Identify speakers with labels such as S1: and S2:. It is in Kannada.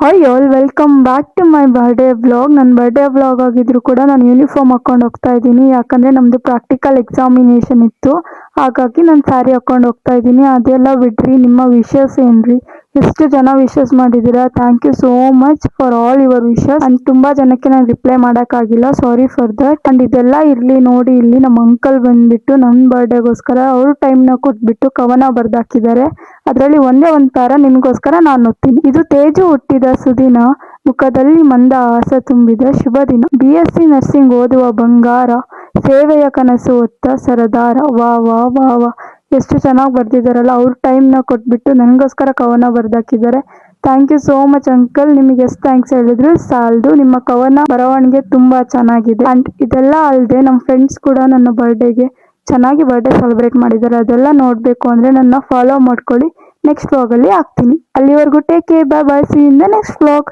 S1: Hi all, welcome back to my birthday vlog. ನನ್ನ ಬರ್ಡೇ ವ್ಲಾಗ್ ಆಗಿದ್ರು ಕೂಡ ನಾನು ಯೂನಿಫಾರ್ಮ್ ಹಾಕೊಂಡು ಹೋಗ್ತಾ ಇದ್ದೀನಿ. ಯಾಕಂದರೆ ನಮ್ಮದು ಪ್ರಾಕ್ಟಿಕಲ್ ಎಕ್ಸಾಮಿನೇಷನ್ ಇತ್ತು, ಹಾಗಾಗಿ ನಾನು ಸ್ಯಾರಿ ಹಾಕೊಂಡು ಹೋಗ್ತಾ ಇದ್ದೀನಿ. ಅದೆಲ್ಲ ಬಿಡ್ರಿ, ನಿಮ್ಮ ವಿಶಸ್ ಏನ್ರಿ? ಎಷ್ಟು ಜನ ವಿಶಸ್ ಮಾಡಿದ್ದೀರಾ. Thank you so much for all your wishes. And ತುಂಬ ಜನಕ್ಕೆ ನಾನು ರಿಪ್ಲೈ ಮಾಡೋಕ್ಕಾಗಿಲ್ಲ, ಸಾರಿ ಫಾರ್ ದಟ್. ಅಂಡ್ ಇದೆಲ್ಲ ಇರಲಿ ನೋಡಿ, ಇಲ್ಲಿ ನಮ್ಮ ಅಂಕಲ್ ಬಂದುಬಿಟ್ಟು ನನ್ನ ಬರ್ಡೇಗೋಸ್ಕರ ಅವ್ರ ಟೈಮ್ನ ಕೊಟ್ಬಿಟ್ಟು ಕವನ ಬರ್ದಾಕಿದ್ದಾರೆ. ಅದರಲ್ಲಿ ಒಂದೇ ಒಂದು ಪ್ಯಾರ ನಿಮಗೋಸ್ಕರ ನಾನು ಓದ್ತೀನಿ. ಇದು ತೇಜು ಹುಟ್ಟಿದ ಸುದಿನ, ಮುಖದಲ್ಲಿ ಮಂದ ಹಾಸ ತುಂಬಿದ ಶುಭ ದಿನ. BSc ನರ್ಸಿಂಗ್ ಓದುವ ಬಂಗಾರ, ಸೇವೆಯ ಕನಸು ಹೊತ್ತ ಸರದಾರ. ವಾ ವಾ ವಾ ವಾ, ಎಷ್ಟು ಚೆನ್ನಾಗಿ ಬರ್ದಿದ್ದಾರಲ್ಲ. ಅವ್ರ ಟೈಮ್ನ ಕೊಟ್ಬಿಟ್ಟು ನನಗೋಸ್ಕರ ಕವನ ಬರ್ದಾಕಿದ್ದಾರೆ. Thank you so much uncle. ನಿಮಗೆ ಎಷ್ಟು ಥ್ಯಾಂಕ್ಸ್ ಹೇಳಿದ್ರು ಸಾಲದು. ನಿಮ್ಮ ಕವನ ಬರವಣಿಗೆ ತುಂಬ ಚೆನ್ನಾಗಿದೆ. ಅಂಡ್ ಇದೆಲ್ಲ ಅಲ್ಲದೆ ನಮ್ಮ ಫ್ರೆಂಡ್ಸ್ ಕೂಡ ನನ್ನ ಬರ್ಡೇಗೆ ಚೆನ್ನಾಗಿ ಬರ್ಡೇ ಸೆಲೆಬ್ರೇಟ್ ಮಾಡಿದ್ದಾರೆ. ಅದೆಲ್ಲ ನೋಡಬೇಕು ಅಂದರೆ ನನ್ನ ಫಾಲೋ ಮಾಡ್ಕೊಳ್ಳಿ. ನೆಕ್ಸ್ಟ್ ವ್ಲಾಗಲ್ಲಿ ಹಾಕ್ತೀನಿ. ಅಲ್ಲಿವರೆಗೂ take care, bye bye, see in the next vlog.